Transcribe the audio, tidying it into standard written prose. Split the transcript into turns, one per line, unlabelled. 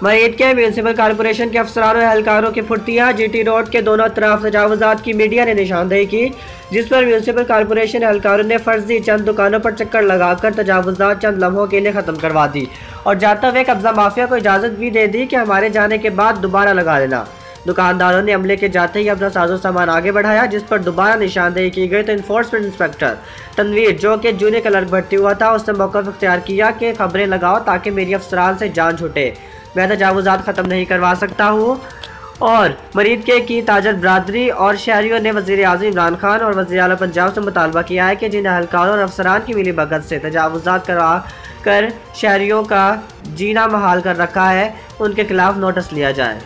मरीद के municipal corporation के अफसरान और एहलकारों की फुर्तियाँ। GT रोड के दोनों तरफ तजावुजात की मीडिया ने निशानदेही की, जिस पर म्यूनसिपल कॉरपोरेशन एहलकारों ने फर्जी चंद दुकानों पर चक्कर लगाकर तजावुजात चंद लम्हों के लिए ख़त्म करवा दी और जाते हुए कब्जा माफिया को इजाज़त भी दे दी कि हमारे जाने के बाद दोबारा लगा लेना। दुकानदारों ने अमले के जाते ही अपना साजो सामान आगे बढ़ाया, जिस पर दोबारा निशानदेही की गई तो इन्फोर्समेंट इंस्पेक्टर तनवीर, जो कि जूनियर क्लर्क भर्ती हुआ था, उसने मौका इख्तियार किया कि खबरें लगाओ ताकि मेरी अफसरान से जान छूटे, मैं तजावुजात ख़त्म नहीं करवा सकता हूँ। और मरीद के की ताजर बरादरी और शहरियों ने वज़ीर आज़म इमरान खान और वज़ीर आला पंजाब से मुतालबा किया है कि जिन अहलकारों और अफसरान की मिली भगत से तजावुजात करवा कर शहरियों का जीना महाल कर रखा है, उनके खिलाफ नोटिस लिया जाए।